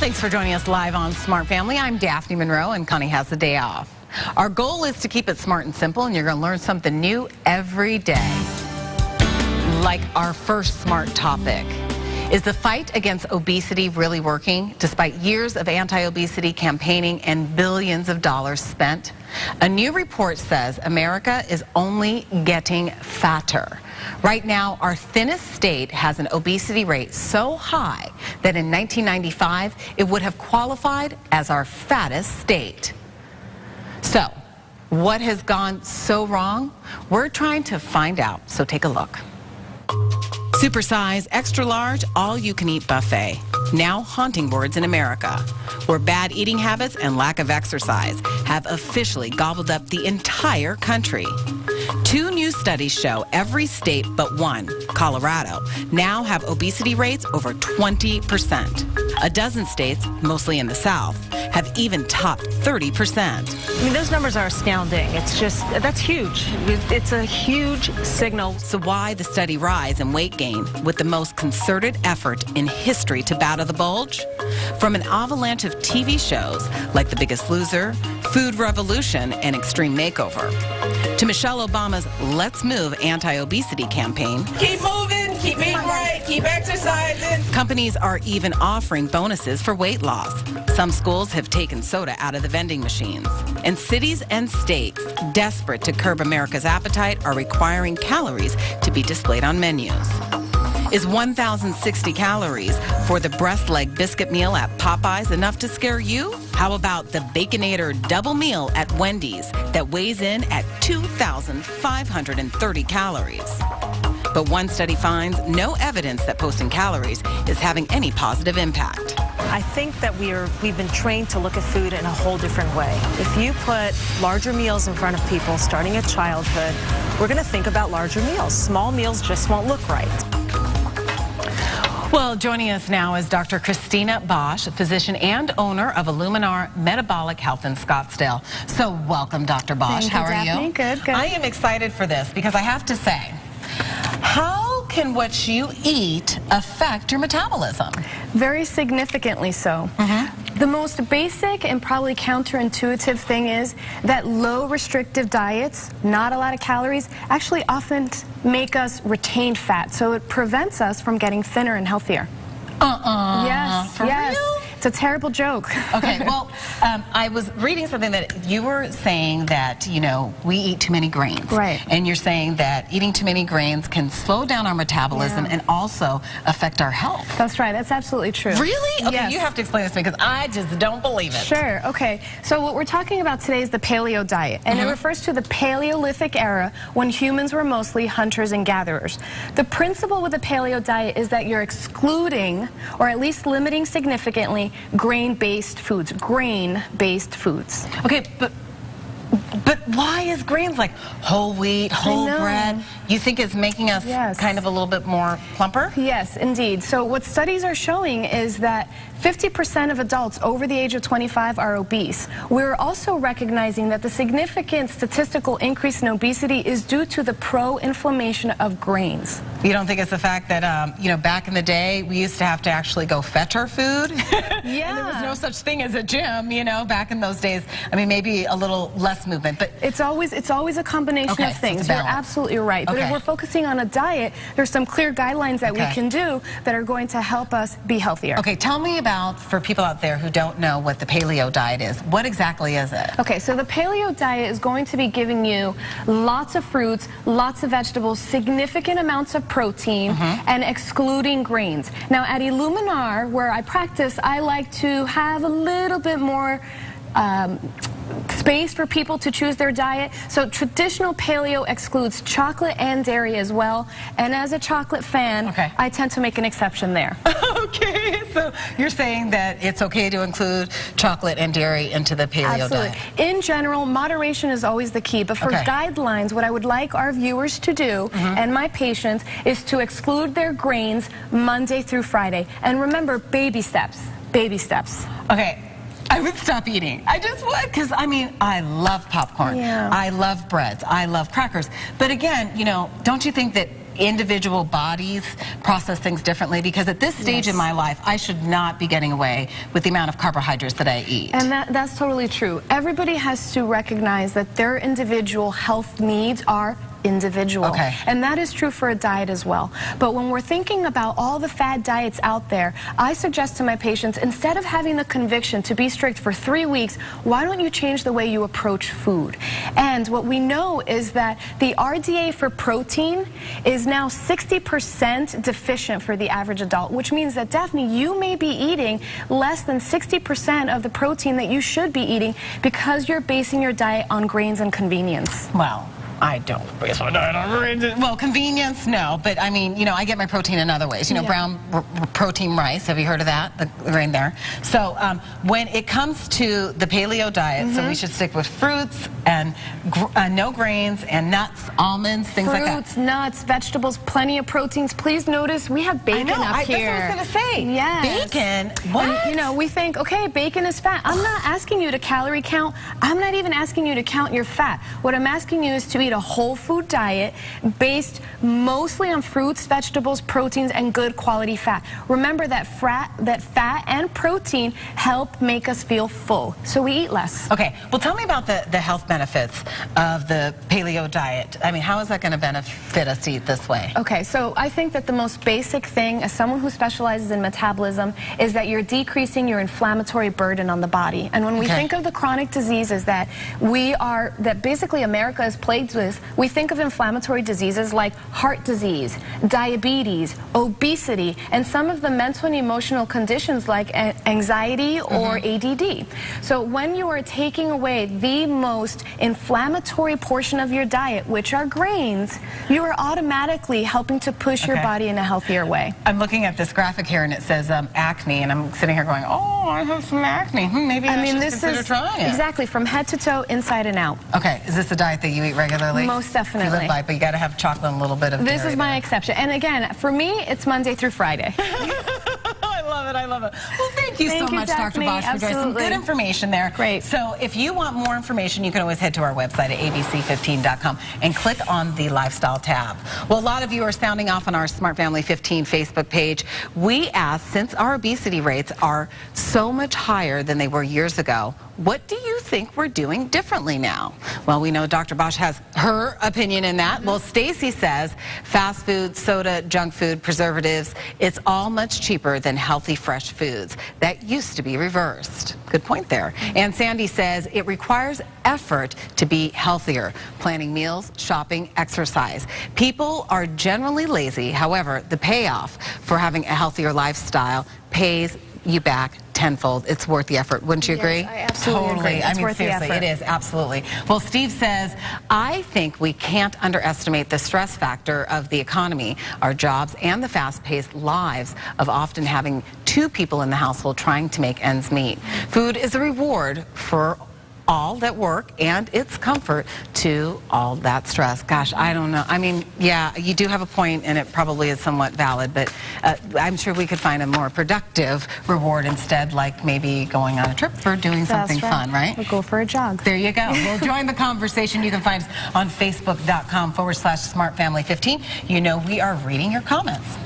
Thanks for joining us live on Smart Family. I'm Daphne Monroe, and Connie has the day off. Our goal is to keep it smart and simple, and you're going to learn something new every day. Like our first smart topic. Is the fight against obesity really working, despite years of anti-obesity campaigning and billions of dollars spent? A new report says America is only getting fatter. Right now, our thinnest state has an obesity rate so high that in 1995, it would have qualified as our fattest state. So, what has gone so wrong? We're trying to find out, so take a look. Supersize, extra large, all-you-can-eat buffet. Now haunting words in America, where bad eating habits and lack of exercise have officially gobbled up the entire country. Two new studies show every state but one, Colorado, now have obesity rates over 20%. A dozen states, mostly in the South, have even topped 30%. I mean, those numbers are astounding. It's just, that's huge. It's a huge signal. So why the steady rise in weight gain with the most concerted effort in history to battle the bulge? From an avalanche of TV shows like The Biggest Loser, Food Revolution, and Extreme Makeover, to Michelle Obama's Let's Move anti-obesity campaign. Keep moving, keep eating right, keep exercising. Companies are even offering bonuses for weight loss. Some schools have taken soda out of the vending machines. And cities and states, desperate to curb America's appetite, are requiring calories to be displayed on menus. Is 1,060 calories for the breast leg biscuit meal at Popeyes enough to scare you? How about the Baconator double meal at Wendy's that weighs in at 2,530 calories? But one study finds no evidence that posting calories is having any positive impact. I think that we've been trained to look at food in a whole different way. If you put larger meals in front of people starting at childhood, we're going to think about larger meals. Small meals just won't look right. Well, joining us now is Dr. Christina Bosch, physician and owner of Illuminar Metabolic Health in Scottsdale. So welcome, Dr. Bosch. How are you? Good, good. I am excited for this because I have to say, how can what you eat affect your metabolism? Very significantly so. The most basic and probably counterintuitive thing is that low restrictive diets, not a lot of calories, actually often make us retain fat. So it prevents us from getting thinner and healthier. Yes, For yes. real? It's a terrible joke. Okay, well, I was reading something that you were saying that, you know, we eat too many grains. Right. And you're saying that eating too many grains can slow down our metabolism and also affect our health. That's right. That's absolutely true. Really? Okay, Yes. you have to explain this to me because I just don't believe it. Sure. Okay. So what we're talking about today is the paleo diet, and it refers to the Paleolithic era when humans were mostly hunters and gatherers. The principle with the paleo diet is that you're excluding, or at least limiting significantly, grain-based foods. Grain-based foods. Okay, but why is grains like whole wheat, whole bread? You think it's making us kind of a little bit more plumper? Yes, indeed. So what studies are showing is that 50% of adults over the age of 25 are obese. We're also recognizing that the significant statistical increase in obesity is due to the pro-inflammation of grains. You don't think it's the fact that, you know, back in the day, we used to have to actually go fetch our food? Yeah. And there was no such thing as a gym, you know, back in those days. I mean, maybe a little less movement, but... It's always a combination of things. So You're absolutely right. But if we're focusing on a diet, there's some clear guidelines that we can do that are going to help us be healthier. Okay, tell me about, for people out there who don't know what the paleo diet is, what exactly is it? Okay, so the paleo diet is going to be giving you lots of fruits, lots of vegetables, significant amounts of protein, and excluding grains. Now at Illuminar, where I practice, I like to have a little bit more space for people to choose their diet. So traditional paleo excludes chocolate and dairy as well. And as a chocolate fan, I tend to make an exception there. Okay, so you're saying that it's okay to include chocolate and dairy into the paleo diet? In general, moderation is always the key. But for guidelines, what I would like our viewers to do, and my patients, is to exclude their grains Monday through Friday. And remember, baby steps. Baby steps. Okay. I would stop eating. I just would, because I mean, I love popcorn. I love breads. I love crackers. But again, you know, don't you think that individual bodies process things differently, because at this stage in my life, I should not be getting away with the amount of carbohydrates that I eat. And that's totally true. Everybody has to recognize that their individual health needs are individual. Okay. And that is true for a diet as well. But when we're thinking about all the fad diets out there, I suggest to my patients, instead of having the conviction to be strict for 3 weeks, why don't you change the way you approach food? And what we know is that the RDA for protein is now 60% deficient for the average adult, which means that, Daphne, you may be eating less than 60% of the protein that you should be eating because you're basing your diet on grains and convenience. Well, I don't base my diet on grains. Well, convenience, no. But I mean, you know, I get my protein in other ways. You know, brown protein rice. Have you heard of that? The grain there. So when it comes to the paleo diet, so we should stick with fruits and no grains and nuts, almonds, things like that. Fruits, nuts, vegetables, plenty of proteins. Please notice we have bacon up here. That's what I was going to say. Yes. Bacon? What? And, you know, we think, okay, bacon is fat. I'm not asking you to calorie count. I'm not even asking you to count your fat. What I'm asking you is to eat a whole food diet based mostly on fruits, vegetables, proteins, and good quality fat. Remember that fat and protein help make us feel full, so we eat less. Okay, well, tell me about the health benefits of the paleo diet. I mean, how is that going to benefit us to eat this way? Okay, so I think that the most basic thing, as someone who specializes in metabolism, is that you're decreasing your inflammatory burden on the body. And when we think of the chronic diseases that basically America is plagued with, we think of inflammatory diseases like heart disease, diabetes, obesity, and some of the mental and emotional conditions like anxiety or ADD. So when you are taking away the most inflammatory portion of your diet, which are grains, you are automatically helping to push your body in a healthier way. I'm looking at this graphic here and it says acne, and I'm sitting here going, oh, I have some acne. Maybe I should consider trying it. Exactly, from head to toe, inside and out. Okay, is this a diet that you eat regularly? Most definitely. You live by, but you got to have chocolate and a little bit of dairy. This is my exception. And again, for me, it's Monday through Friday. I love it. I love it. Well, thank you so much, Daphne. Dr. Bosch, for doing some good information there. Great. So if you want more information, you can always head to our website at abc15.com and click on the lifestyle tab. Well, a lot of you are sounding off on our Smart Family 15 Facebook page. We asked, since our obesity rates are so much higher than they were years ago, what do you think we're doing differently now? Well, we know Dr. Bosch has her opinion in that. Well, Stacy says fast food, soda, junk food, preservatives, it's all much cheaper than healthy, fresh foods. That used to be reversed. Good point there. And Sandy says it requires effort to be healthier. Planning meals, shopping, exercise. People are generally lazy. However, the payoff for having a healthier lifestyle pays you back tenfold. It's worth the effort. Wouldn't you agree? Yes, I absolutely agree. It's worth the effort. It is, absolutely. Well, Steve says, I think we can't underestimate the stress factor of the economy, our jobs, and the fast-paced lives of often having two people in the household trying to make ends meet. Food is a reward for all that work, and it's comfort to all that stress. Gosh, I don't know. I mean, yeah, you do have a point, and it probably is somewhat valid, but I'm sure we could find a more productive reward instead, like maybe going on a trip or doing something fun, right? We'll go for a jog. There you go. Well, join the conversation. You can find us on facebook.com/smartfamily15. You know we are reading your comments.